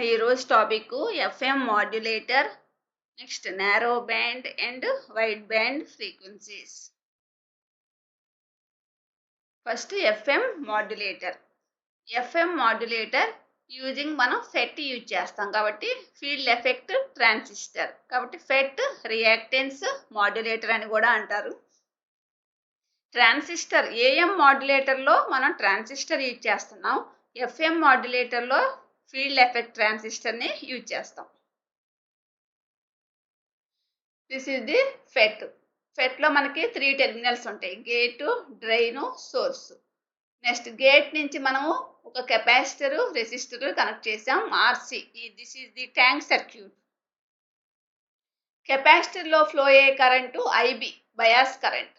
ఈరోజు topic FM modulator, next narrow band and wide band frequencies. First FM modulator. FM modulator using మనం ఫెట్ use చేస్తాం కాబట్టి field effect transistor, కాబట్టి ఫెట్ reactance modulator అని కూడా అంటారు. ట్రాన్సిస్టర్ ఏఎం మాడ్యులేటర్లో మనం ట్రాన్సిస్టర్ యూజ్ చేస్తున్నాం, ఎఫ్ఎం మాడ్యులేటర్లో ఫీల్డ్ ఎఫెక్ట్ ట్రాన్సిస్టర్ని యూజ్ చేస్తాం. This is the FET. ఫెట్లో మనకి 3 టెర్మినల్స్ ఉంటాయి, gate, drain, source. Next gate నుంచి మనము ఒక కెపాసిటర్, రెసిస్టర్ కనెక్ట్ చేసాం, RC. This is the tank circuit. కెపాసిటర్లో ఫ్లో అయ్యే కరెంటు ఐబి, బయాస్ కరెంట్.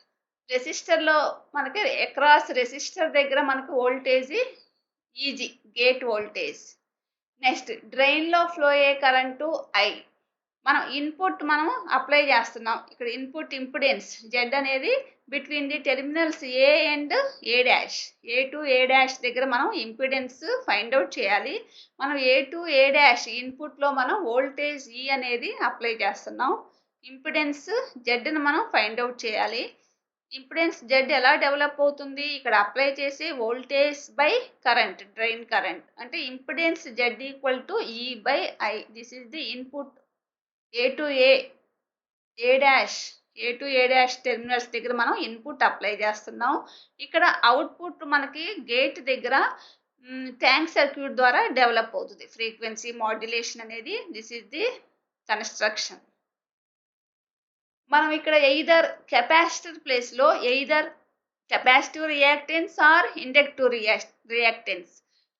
రెసిస్టర్లో మనకి అక్రాస్ రెసిస్టర్ దగ్గర మనకు voltage EG, gate voltage. Next డ్రైన్లో ఫ్లో అయ్యే కరెంటు ఐ. మనం ఇన్పుట్ మనం అప్లై చేస్తున్నాం, ఇక్కడ ఇన్పుట్ ఇంపిడెన్స్ జెడ్ అనేది between the terminals A and A dash, A to A dash దగ్గర మనం ఇంపిడెన్స్ ఫైండ్ అవుట్ చేయాలి. మనం ఏ టు ఏ డాష్ ఇన్పుట్లో మనం వోల్టేజ్ ఈ అనేది అప్లై చేస్తున్నాం, ఇంపిడెన్స్ జెడ్ని మనం ఫైండ్ అవుట్ చేయాలి. ఇంపిడెన్స్ జెడ్ ఎలా డెవలప్ అవుతుంది, ఇక్కడ అప్లై చేసే voltage by current, drain current. అంటే ఇంపిడెన్స్ జెడ్ ఈక్వల్ టు ఈ by I. This is the input A to A dash, A to A dash terminals దగ్గర మనం ఇన్పుట్ అప్లై చేస్తున్నాం. ఇక్కడ అవుట్పుట్ మనకి గేట్ దగ్గర ట్యాంక్ సర్క్యూట్ ద్వారా డెవలప్ అవుతుంది ఫ్రీక్వెన్సీ మాడ్యులేషన్ అనేది. This is the construction. మనం ఇక్కడ ఎయిదర్ కెపాసిటర్ ప్లేస్లో either capacitive reactance or inductive reactance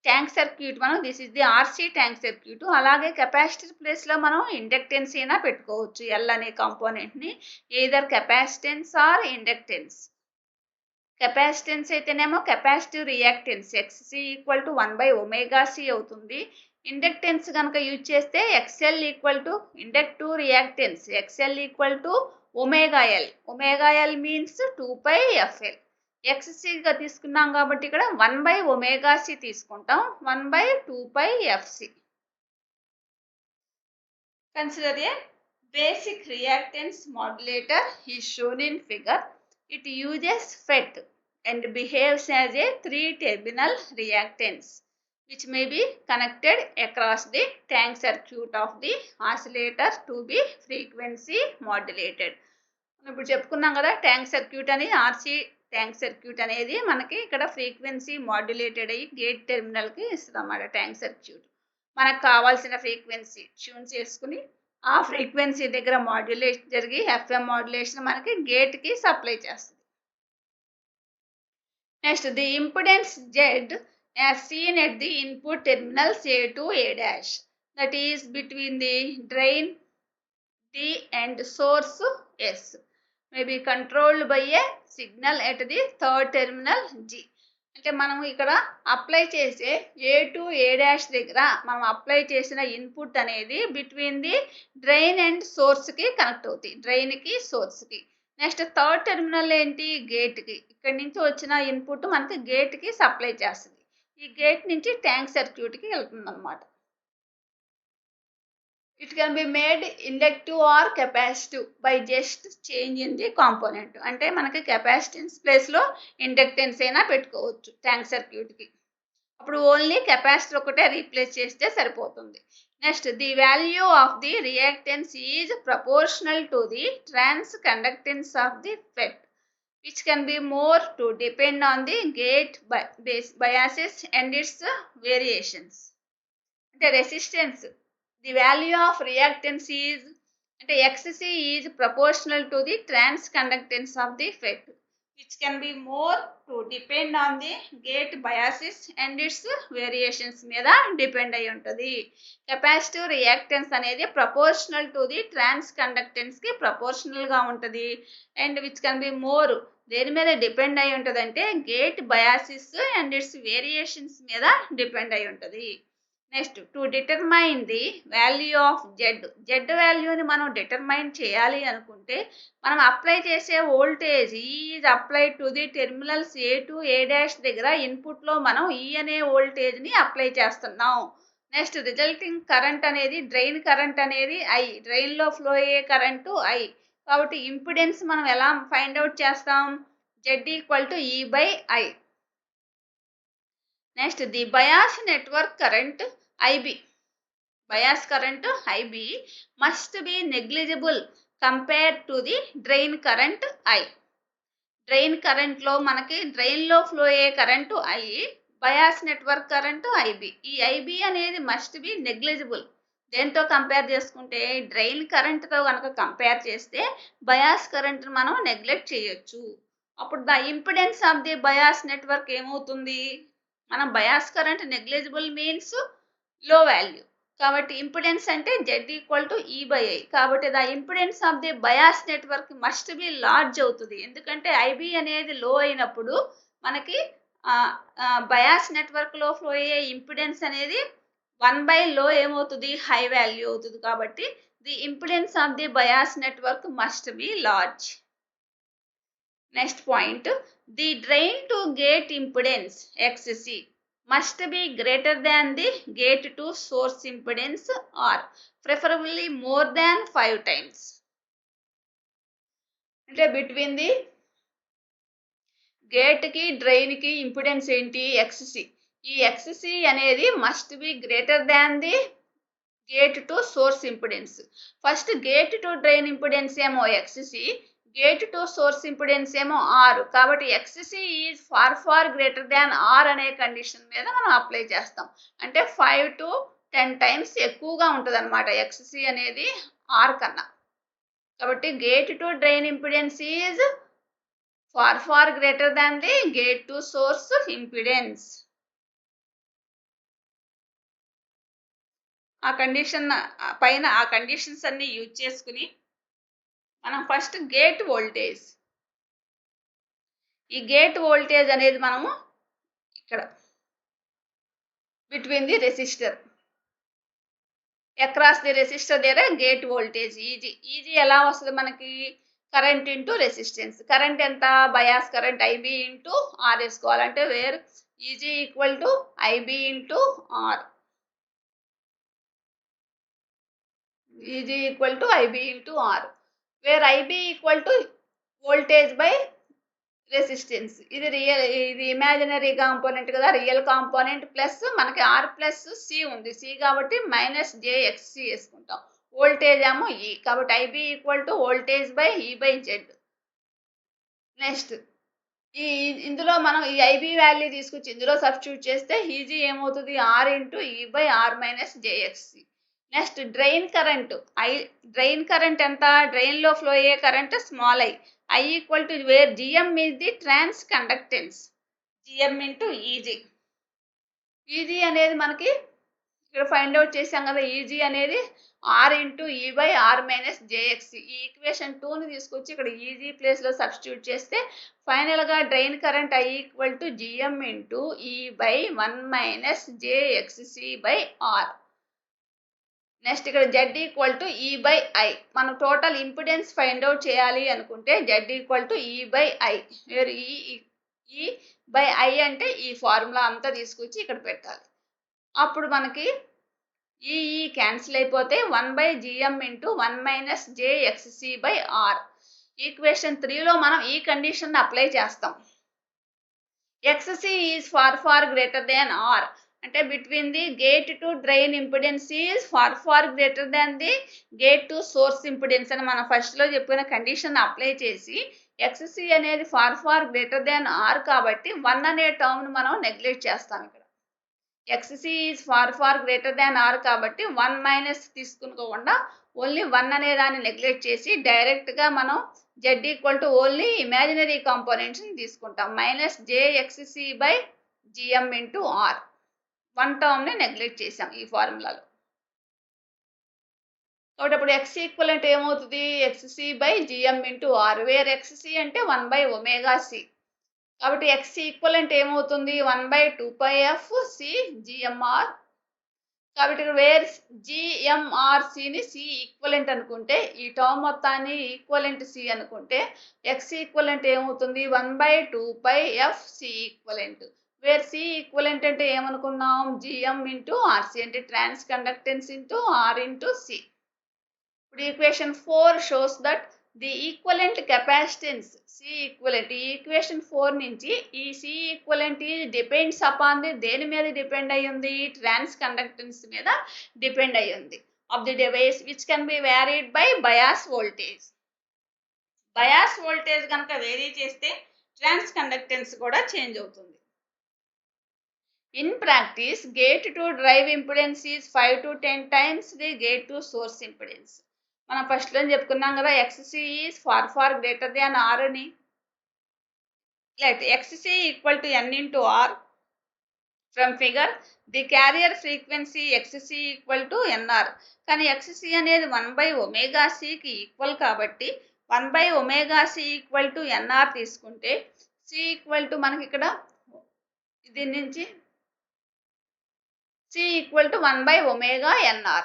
tank circuit మనం, this is the RC tank circuit. అలాగే కెపాసిటర్ ప్లేస్లో మనం ఇండక్టెన్స్ అయినా పెట్టుకోవచ్చు, ఎల్ అనే కాంపోనెంట్ని. Either capacitance or inductance. Capacitance అయితేనేమో capacitive reactance XC equal to 1/ωc అవుతుంది. ఇండక్టెన్స్ కనుక యూజ్ చేస్తే XL equal to inductive reactance, XL equal to omega L. Omega L means 2πfl. ఎక్స్సీగా తీసుకున్నాం కాబట్టి ఇక్కడ 1/ωc తీసుకుంటాం, 1/2πfc. Consider a basic reactance modulator is shown in figure. It uses FET and behaves as a 3-terminal reactance which may be connected across the tank circuit of the oscillator to be frequency modulated. ఇప్పుడు చెప్పుకున్నాం కదా, tank circuit అని, RC tank circuit అనేది మనకి ఇక్కడ frequency modulated అయ్యి gate టెర్మినల్కి ఇస్తుంది అన్నమాట. ట్యాంక్ సర్క్యూట్ మనకు కావాల్సిన ఫ్రీక్వెన్సీ ట్యూన్ చేసుకుని ఆ ఫ్రీక్వెన్సీ దగ్గర మాడ్యులేషన్ జరిగి ఎఫ్ఎం మాడ్యులేషన్ మనకి గేట్కి సప్లై చేస్తుంది. Next the impedance Z as seen at the input terminals A to A dash, that is between the drain D and source S, may be controlled by a signal at the third terminal G. అంటే మనం ఇక్కడ apply చేసే A to A dash దగ్గర మనం apply చేసిన input అనేది between the drain and సోర్స్కి connect అవుతాయి, డ్రైన్కి సోర్స్కి. నెక్స్ట్ థర్డ్ టెర్మినల్ ఏంటి, గేట్కి. ఇక్కడి నుంచి వచ్చిన ఇన్పుట్ మనకి గేట్కి సప్లై చేస్తుంది, ఈ గేట్ నుంచి ట్యాంక్ సర్క్యూట్కి వెళ్తుంది అన్నమాట. It can be made inductive or capacitive by just change in the component. అంటే మనకి కెపాసిటెన్స్ ప్లేస్లో ఇండక్టెన్స్ అయినా పెట్టుకోవచ్చు ట్యాంక్ సర్క్యూట్కి, అప్పుడు ఓన్లీ కెపాసిటర్ ఒకటే రీప్లేస్ చేస్తే సరిపోతుంది. Next the value of the reactance is proportional to the transconductance of the FET, which can be more to depend on the gate biases and its variations. అంటే resistance, the value of reactance is అంటే XC is proportional to the transconductance of the FET, which can be more to depend on the gate biases and its variations మీద depend అయి ఉంటుంది. Capacitive reactance అనేది proportional to the ట్రాన్స్ కండక్టెన్స్కి ప్రపోర్షనల్గా ఉంటుంది. And which can be more, దేని మీద depend అయి ఉంటుంది అంటే గేట్ బయాసిస్ అండ్ ఇట్స్ వేరియేషన్స్ మీద డిపెండ్ అయి ఉంటుంది. Next to determine the value of Z వాల్యూని మనం డిటర్మైన్ చేయాలి అనుకుంటే మనం అప్లై చేసే voltage is apply to the terminals A to A dash దగ్గర ఇన్పుట్లో మనం ఈ అనే వోల్టేజ్ని అప్లై చేస్తున్నాం. నెక్స్ట్ రిజల్టింగ్ కరెంట్ అనేది డ్రైన్ కరెంట్ అనేది ఐ, డ్రైన్లో ఫ్లో అయ్యే కరెంటు ఐ. కాబట్టి ఇంపిడెన్స్ మనం ఎలా ఫైండ్ అవుట్ చేస్తాం? Z equal to E by I. Next the bias network current IB, bias current IB must be negligible compare to the drain current I. Drain కరెంట్లో మనకి డ్రైన్లో flow అయ్యే current I, bias network current IB. ఈ IB అనేది must B negligible. దేంతో compare చేసుకుంటే drain కరెంట్తో కనుక compare చేస్తే బయాస్ కరెంట్ని మనం నెగ్లెక్ట్ చేయొచ్చు. అప్పుడు the impedance of the bias network ఏమవుతుంది? మనం బయాస్ కరెంట్ నెగ్లిజిబుల్ మీన్స్ లో వాల్యూ, కాబట్టి ఇంపిడెన్స్ అంటే Z equal to E by I. కాబట్టి the impedance of the bias network must be large అవుతుంది. ఎందుకంటే IB అనేది లో అయినప్పుడు మనకి బయాస్ నెట్వర్క్లో ఫ్లో అయ్యే ఇంపిడెన్స్ అనేది 1 బై లో ఏమవుతుంది? హై వాల్యూ అవుతుంది. కాబట్టి the impedance of the bias network must be large. Next point, the drain to gate impedance XC must be greater than the gate to source impedance or preferably more than 5 times. అంటే between the gate కి drain కి impedance ఏంటి? XC. ఈ XC అనేది must be greater than the gate to source impedance. First gate to drain impedance ఏమో XC, gate to source impedance ఏమో R. కాబట్టి XC is far greater than R అనే condition మీద మనం అప్లై చేస్తాం. అంటే 5 to 10 టైమ్స్ ఎక్కువగా ఉంటుంది అనమాట XC అనేది R కన్నా. కాబట్టి gate to drain impedance is far greater than the gate to source impedance. ఆ కండిషన్ పైన ఆ కండిషన్స్ అన్ని యూజ్ చేసుకుని మనం ఫస్ట్ గేట్ వోల్టేజ్, ఈ గేట్ వోల్టేజ్ అనేది మనము ఇక్కడ between the resistor, across the resistor దగ్గర గేట్ వోల్టేజ్ ఈజీ ఎలా వస్తుంది మనకి? Current into resistance. కరెంట్ ఎంత? Bias current IB into R వేసుకోవాలంటే where EG equal to IB into R. EG equal to IB into R, where IB equal to voltage by resistance. ఇది imaginary component కదా, real component plus మనకి R plus C ఉంది. C కాబట్టి minus JXC వేసుకుంటాం. Voltage ఏమో E, కాబట్టి IB equal to voltage by E by Z. Next ఇందులో మనం ఈ IB వాల్యూ తీసుకొచ్చి ఇందులో సబ్స్టిట్యూట్ చేస్తే ఈజీ ఏమవుతుంది? R into E by R minus JXC. Next drain current drain current ఎంత? డ్రైన్లో ఫ్లో అయ్యే current small I equal to where GM is the transconductance, GM into EG. EG అనేది మనకి ఇక్కడ ఫైండ్ అవుట్ చేసాం కదా, EG అనేది R into E by R minus JXC. ఈ ఈక్వేషన్ 2ని తీసుకొచ్చి ఇక్కడ ఈజీ ప్లేస్లో సబ్స్టిట్యూట్ చేస్తే ఫైనల్గా drain current I equal to GM into E by 1 minus JXC by R. Next ఇక్కడ Z equal to E by I. మనం టోటల్ ఇంపిడెన్స్ ఫైండ్ అవుట్ చేయాలి అనుకుంటే Z equal to E by I, where E by I అంటే ఈ formula అంతా తీసుకొచ్చి ఇక్కడ పెట్టాలి. అప్పుడు మనకి ఈ క్యాన్సిల్ అయిపోతే 1 by GM into 1 minus JXC by R. Equation 3లో మనం ఈ కండిషన్ అప్లై చేస్తాం. XC is far greater than R, అంటే between the gate to drain impedance is far greater than the gate to source impedance అని మనం ఫస్ట్లో చెప్పిన condition apply చేసి XC అనేది ఫార్ గ్రేటర్ దాన్ R కాబట్టి 1 అనే టర్మ్ను మనం నెగ్లెక్ట్ చేస్తాం. ఇక్కడ XC is far greater than R కాబట్టి 1 మైనస్ తీసుకుకోకుండా ఓన్లీ 1 అనే దాన్ని నెగ్లెక్ట్ చేసి డైరెక్ట్గా మనం Z equal to only imaginary కాంపోనెంట్స్ని తీసుకుంటాం. Minus JXC by GM into R. 1 టర్మ్ని నెగ్లెక్ట్ చేసాం ఈ ఫార్ములాలో. కాబట్టి అప్పుడు X ఈక్వలెంట్ ఏమవుతుంది? XC by GM into R, where XC అంటే 1 బై ఒమేగా C. కాబట్టి X ఈక్వలెంట్ ఏమవుతుంది? 1 బై 2πf C GMR. కాబట్టి వేర్ GMRCని C ఈక్వలెంట్ అనుకుంటే, ఈ టర్మ్ మొత్తాన్ని ఈక్వలెంట్ C అనుకుంటే X ఈక్వలెంట్ ఏమవుతుంది? 1 by 2πf C equivalent, where C equivalent అంటే ఏమనుకున్నాం, జిఎం ఇంటూ ఆర్సి అంటే transconductance into R into C. ఇప్పుడు equation 4 shows that the equivalent capacitance C equivalent. ఈ ఈక్వేషన్ 4 నుంచి ఈ C equivalent depends upon the దేని మీద డిపెండ్ అయ్యి ఉంది, ట్రాన్స్ కండక్టెన్స్ మీద డిపెండ్ అయ్యి ఉంది of the device which can be varied by bias voltage. Bias voltage కనుక వేరీ చేస్తే ట్రాన్స్ కండక్టెన్స్ కూడా చేంజ్ అవుతుంది. In practice, gate to drive impedance is 5 to 10 times the gate to source impedance. మనం first లో చెప్పుకున్నాం కదా, XC is far greater than R అని. Let XC equal to N into R. From figure, the carrier frequency XC equal to NR. కానీ XC అనేది 1/ωc కి equal కాబట్టి 1/ωc equal to NR తీసుకుంటే C ఈక్వల్ టు మనకి ఇక్కడ దీని నుంచి C ఈక్వల్ టు 1/ωNR.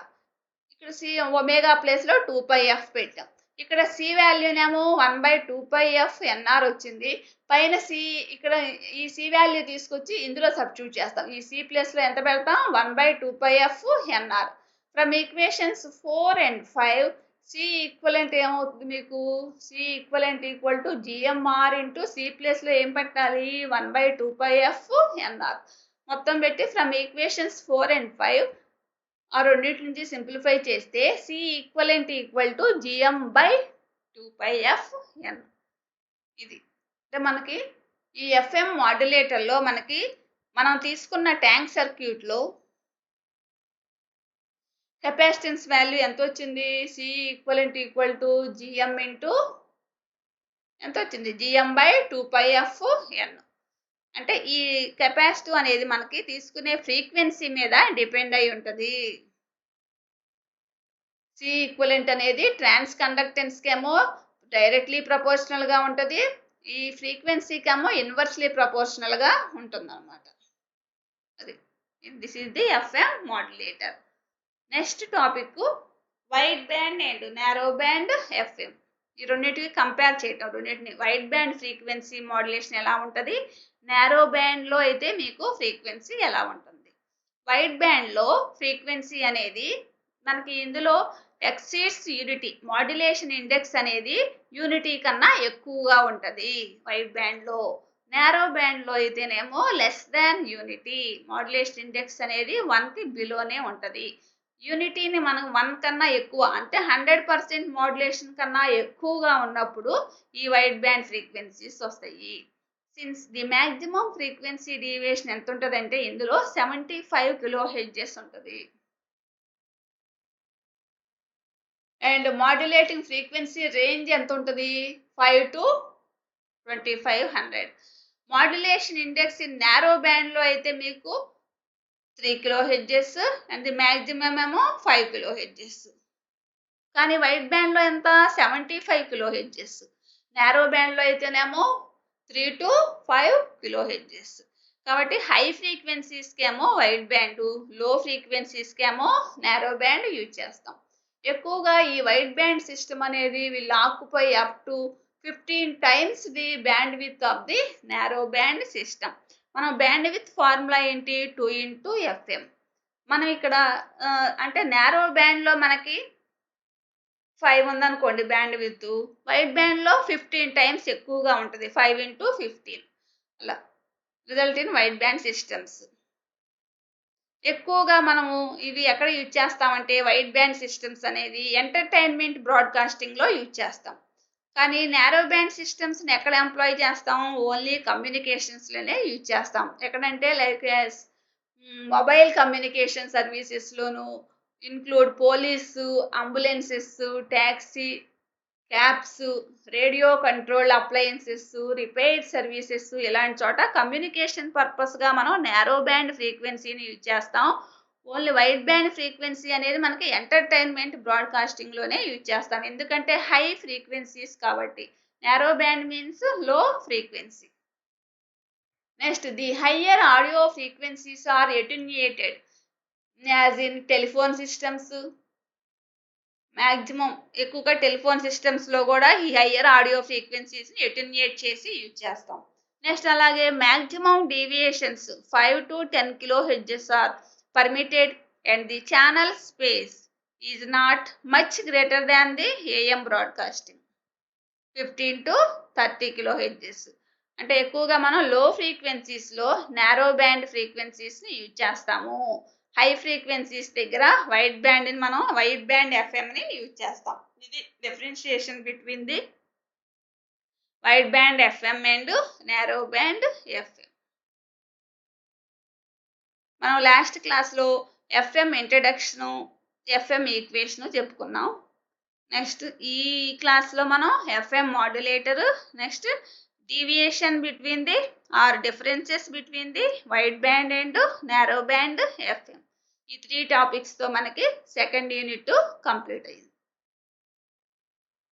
ఇక్కడ C ఒమేగా ప్లేస్లో 2πf పెట్టాం. ఇక్కడ C వాల్యూనేమో 1/2πfNR వచ్చింది. పైన C ఇక్కడ ఈ C వాల్యూ తీసుకొచ్చి ఇందులో సబ్స్టిట్యూట్ చేస్తాం. ఈ C ప్లేస్లో ఎంత పెడతాం, 1/2πfNR. From equations 4 and 5 C equivalent ఏమవుతుంది మీకు, C equivalent equal to GMR into C ప్లేస్లో ఏం పెట్టాలి, 1/2πfNR. మొత్తం పెట్టి ఫ్రమ్ ఈక్వేషన్స్ 4 and 5 ఆ రెండింటి నుంచి సింప్లిఫై చేస్తే C equivalent equal to GM/2πfN. ఇది అంటే మనకి ఈ FM మాడ్యులేటర్లో మనకి మనం తీసుకున్న ట్యాంక్ సర్క్యూట్లో కెపాసిటెన్స్ వాల్యూ ఎంత వచ్చింది, C equivalent equal to GM into ఎంత వచ్చింది, GM/2πfN. అంటే ఈ కెపాసిటివ్ అనేది మనకి తీసుకునే ఫ్రీక్వెన్సీ మీద డిపెండ్ అయి ఉంటుంది. సి ఈక్వలెంట్ అనేది ట్రాన్స్ కండక్టెన్స్కేమో డైరెక్ట్లీ ప్రపోర్షనల్గా ఉంటుంది, ఈ ఫ్రీక్వెన్సీకేమో ఇన్వర్స్లీ ప్రపోర్షనల్గా ఉంటుంది అనమాట. అది this is the FM modulator. Next topic wide band and narrow band FM. ఈ రెండింటికి కంపేర్ చేయటం, రెండింటిని వైడ్ బ్యాండ్ ఫ్రీక్వెన్సీ మాడ్యులేషన్ ఎలా ఉంటుంది, నారో బ్యాండ్లో అయితే మీకు ఫ్రీక్వెన్సీ ఎలా ఉంటుంది. వైడ్ బ్యాండ్లో ఫ్రీక్వెన్సీ అనేది మనకి ఇందులో ఎక్సీడ్స్ యూనిటీ, మాడ్యులేషన్ ఇండెక్స్ అనేది యూనిటీ కన్నా ఎక్కువగా ఉంటుంది వైడ్ బ్యాండ్లో. నారో బ్యాండ్లో అయితేనేమో less than unity, modulation index అనేది 1కి బిలోనే ఉంటుంది. యూనిటీని మనం 1 కన్నా ఎక్కువ అంటే 100% మాడ్యులేషన్ కన్నా ఎక్కువగా ఉన్నప్పుడు ఈ వైడ్ బ్యాండ్ ఫ్రీక్వెన్సీస్ వస్తాయి. Since the maximum frequency deviation ఎంత ఉంటుంది అంటే ఇందులో 75 kHz ఉంటుంది. అండ్ మాడ్యులేటింగ్ ఫ్రీక్వెన్సీ రేంజ్ ఎంత ఉంటుంది, 5 to 2500. Modulation index in narrow బ్యాండ్లో అయితే మీకు 3 kHz అండ్ ది మ్యాక్సిమం ఏమో 5 kHz. కానీ వైడ్ బ్యాండ్లో ఎంత, 75 kHz. నారో బ్యాండ్లో అయితేనేమో 3 to 5 kHz. కాబట్టి హై ఫ్రీక్వెన్సీస్కేమో వైడ్ బ్యాండ్, లో ఫ్రీక్వెన్సీస్కేమో నారో బ్యాండ్ యూజ్ చేస్తాం. ఎక్కువగా ఈ వైడ్ బ్యాండ్ సిస్టమ్ అనేది will occupy up to 15 times the band with of the narrow band system. మనం బ్యాండ్ విత్ ఫార్ములా ఏంటి, 2 into FM. మనం ఇక్కడ అంటే నారో బ్యాండ్లో మనకి 5 ఉందనుకోండి బ్యాండ్ విత్, వైడ్ బ్యాండ్లో 15 times ఎక్కువగా ఉంటుంది, 5 into 15. అలా result in wide band systems. ఎక్కువగా మనము ఇవి ఎక్కడ యూజ్ చేస్తామంటే వైడ్ బ్యాండ్ సిస్టమ్స్ అనేది ఎంటర్టైన్మెంట్ బ్రాడ్కాస్టింగ్లో యూజ్ చేస్తాం. కానీ నారో బ్యాండ్ సిస్టమ్స్ని ఎక్కడ ఎంప్లాయ్ చేస్తాం, ఓన్లీ కమ్యూనికేషన్స్లోనే యూజ్ చేస్తాం. ఎక్కడంటే లైక్ మొబైల్ కమ్యూనికేషన్ సర్వీసెస్లోను, include police, ambulances, taxi, cabs, radio control appliances, repair services, ఇలాంటి చోట కమ్యూనికేషన్ పర్పస్గా మనం నారో బ్యాండ్ ఫ్రీక్వెన్సీని యూజ్ చేస్తాం. ఓన్లీ వైడ్ బ్యాండ్ ఫ్రీక్వెన్సీ అనేది మనకి ఎంటర్టైన్మెంట్ బ్రాడ్కాస్టింగ్లోనే యూజ్ చేస్తాం, ఎందుకంటే హై ఫ్రీక్వెన్సీస్ కాబట్టి. Narrow band means low frequency. Next the higher audio frequencies are attenuated as in telephone systems. Maximum ఎక్కువగా టెలిఫోన్ సిస్టమ్స్లో కూడా ఈ హయ్యర్ ఆడియో ఫ్రీక్వెన్సీస్ని అటెన్యూయేట్ చేసి యూజ్ చేస్తాం. నెక్స్ట్ అలాగే maximum deviations 5 to 10 kHz are permitted and the channel space is not much greater than the AM broadcasting 15 to 30 kHz. అంటే ఎక్కువగా మనం లో ఫ్రీక్వెన్సీస్లో నారో బ్యాండ్ ఫ్రీక్వెన్సీస్ని యూజ్ చేస్తాము. హై ఫ్రీక్వెన్సీస్ దగ్గర వైడ్ బ్యాండ్ ఎఫ్ఎంని యూజ్ చేస్తాం. ఇది differentiation between the wide band FM and narrow band FM. మనం లాస్ట్ క్లాస్లో ఎఫ్ఎం ఇంట్రడక్షను, ఎఫ్ఎం ఈక్వేషను చెప్పుకున్నాం. నెక్స్ట్ ఈ క్లాస్లో మనం FM modulator, next deviation between the are differences between the wide band and narrow band FM, ఈ 3 టాపిక్స్తో మనకి second unit complete అయింది.